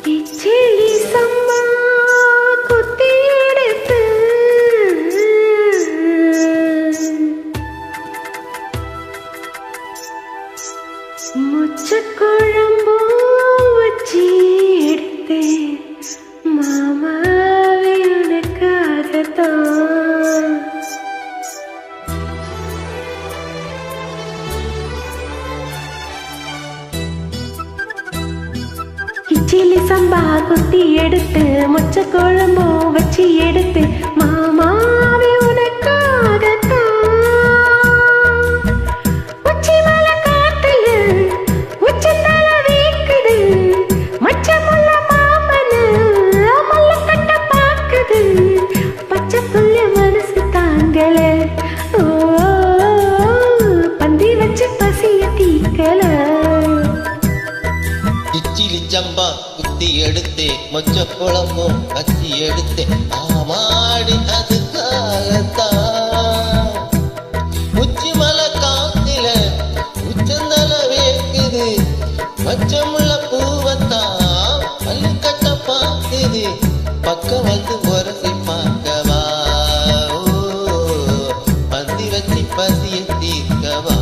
கிச்சிலி சம்பா குத்தி எடுத்து முச்ச குழம்பு வச்சி எடுத்தேன் மாமாவே உனக்காகத்தான். கிச்சிலி சம்பா குத்தி எடுத்து முச்ச குழம்பு வச்சி எடுத்து மாமாவே உனக்காகத்தான். உச்சி மலை காத்துல உச்சந்தல வீக்குது மச்சமுள்ள மாமனு மல்லக்கட்ட பாக்குது பச்சை புள்ள மனசு தாங்கல ஓ பந்தி வச்சு பசிய தீக்கல. கிச்சிலி சம்பா குத்தி எடுத்தே மொச்ச குழம்பும் வச்சி எடுத்தே ஆமாடி அதுக்காகத்தான். உச்சி மலை காத்தில உச்சந்தல வேக்குது மச்சமுள்ள பூவத்தான் மல்லிக்கட்ட பாக்குது பக்கம் வந்து உரசி பார்க்கவா பந்தி வச்சு பசிய தீர்க்கவா.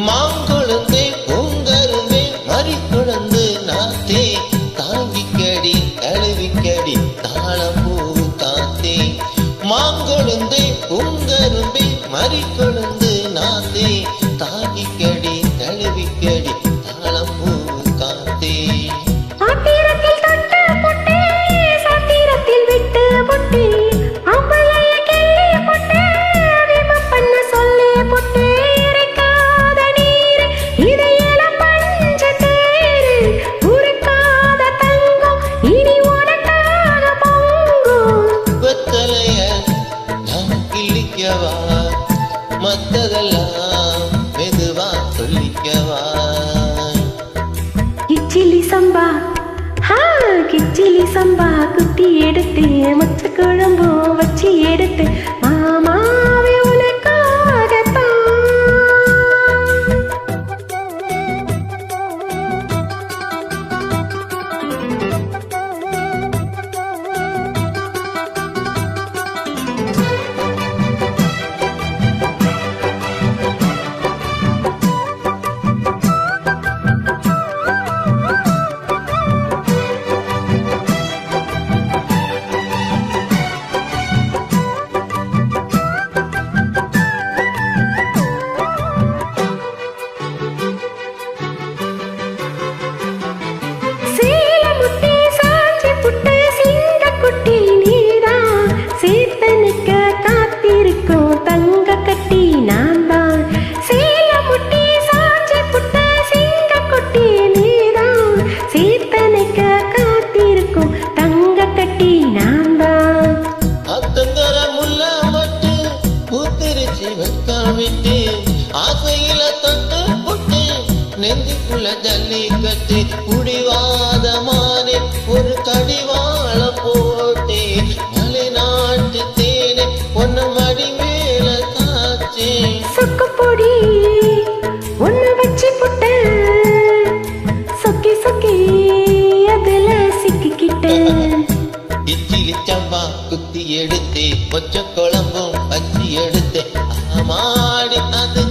மாங்கொழுந்தே பூங்கருந்தே மறி குழந்து நாத்தே தாங்கிக்கடி கழுவிக்கடி தாளம்பூ காத்தே. மாங்கொழுந்தே பூங்கருந்தே மறி குழந்து நாத்தே தாங்கிக்கடி கழுவிக்கடி தாளம்பூ காத்தே. ஆத்திரத்தில் தொட்டு பொட்டே சாத்திரத்தில் விட்டு பொட்டே அம்பலைய கிள்ளி பொட்டே விம பண்ண சொல்லி பொட்டே இறைக்காத நீர் இதையெல்லாம் பஞ்ச தேரு உருக்காத தங்கம் இனி உனக்காக பொங்கும். வெத்தலைய நான் கிள்ளிக்கவா மத்ததெல்லாம் மெதுவா சொல்லிக்கவா. கிச்சிலி சம்பா கிச்சிலி சம்பா குத்தி எடுத்து முச்ச குழம்பு வச்சி எடுத்து மாமாவே உனக்காகத்தான். சேலமுட்டி சாஞ்சி புட்டு சிங்க குட்டி நீதான் சேத்தனுக்க காத்திருக்கும் தங்க கட்டி நான் தான். சேலமுட்டி சாஞ்சி புட்டு சிங்க குட்டி நீதான் சேத்தனுக்க காத்திருக்கும் தங்க கட்டி நான் தான். அத்தங்கர முல்ல மட்டு பூத்திருச்சி வெக்காவிட்டு ஆசையில தொட்டு புட்டு நெஞ்சுக்குள்ள ஜல்லி கட்டு குடிவாதமானே ஒரு கடிவாள போட்டே மலைநாட்டு தேனே ஒன்ன மடி மேல காச்சே. சொக்கு பொடி ஒன்ன வச்சு புட்ட சொக்கி சொக்கி அதுல சிக்கிக்கிட்டேன். கிச்சிலி சம்பா குத்தி எடுத்தே மொச்ச குழம்பும் வச்சி எடுத்தே ஆமாடி அது